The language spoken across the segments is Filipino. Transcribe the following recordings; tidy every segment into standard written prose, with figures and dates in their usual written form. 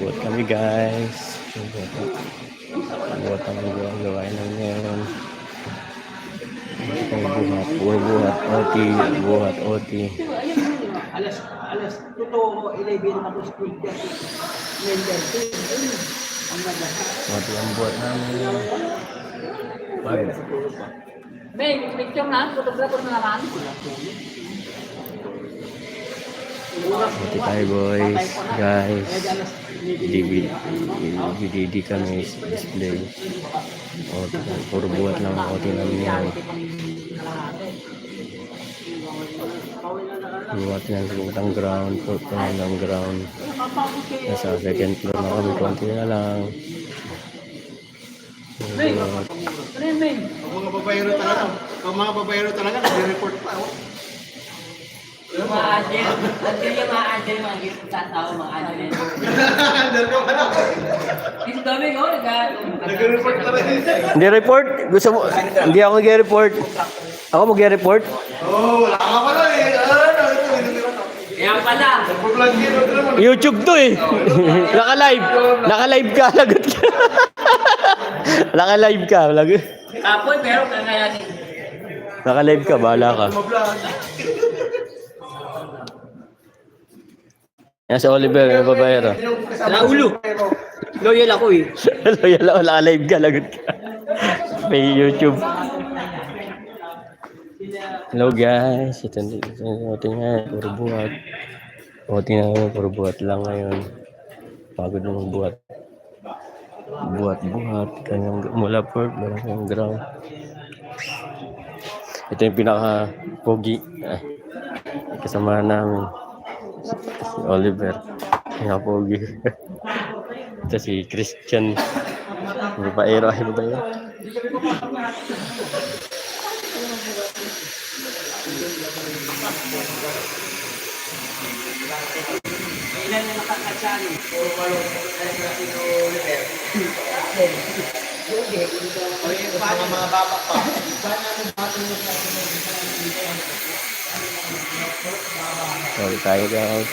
Buhat kami guys. Buhat ang gawain lang ngayon. Puro buhat, OT. Alas, totoo, 11 tapos 12. OT ang buhat namin. May picture na, photographer na naman. OT tayo boys, guys. DVD kami display. OT, puro buhat lang OT namin yan. Buhat ng lutang ground, purpose ng ground. Nasa second floor na kami, konti na lang. Buhat. Mga babayero talaga. Kung mga babayero talaga, nag-report pa. Yung mga agent, mga gito sa tao, mga agent. Under ka pa na. Ito dami ko, Nag-report pa rin. Hindi report? Gusto mo? Hindi ako mag-report. Ako mag-report? Oo, wala ka pala eh. Kaya pala. Nag-vlog yun. YouTube to eh. Naka-live. Naka-live ka. Lagot ka. Naka-live ka. Kapoy, pero kakayanin. Naka-live ka. Bahala ka. Yan si Oliver. May babayero. Wala ulo. Loyal ako eh. Loyal ako. Naka-live ka. Lagot ka. May YouTube. Hello guys. Ito nga. Puro buhat. Puro buhat lang ngayon. Pagod na magbuhat. Buhat. Kanyang mula port. Kanyang ground. Ito yung pinaka-pogi. Kasama namin. Si Oliver. Pinaka-pogi. Ito si Christian. Babaero. Ilan na nakakasyan? Mga baba pa. Sorry tayo guys.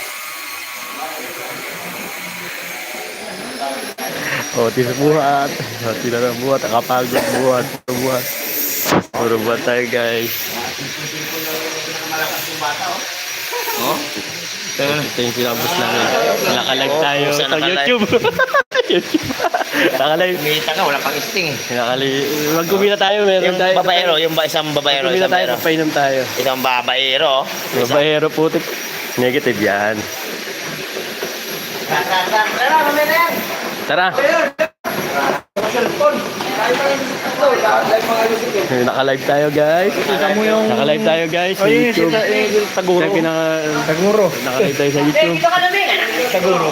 Oti sa buhat. Oti na ng buhat. Nakapagod buhat. Puro buhat tayo guys. Oh? Ito yung sinabos namin. Naka-live tayo sa YouTube. Naka-live. Kumita ka, wala pang sting eh. Mag-kumita tayo. Meron Yung tayo. babaero, isang babaero, Kumita tayo. Papainom tayo. Isang babaero. Babaero putik. Negative yan. Tara. Naka-live tayo guys. Naka-live tayo guys sa YouTube. Taguro. Naka-live tayo sa YouTube. Siguro.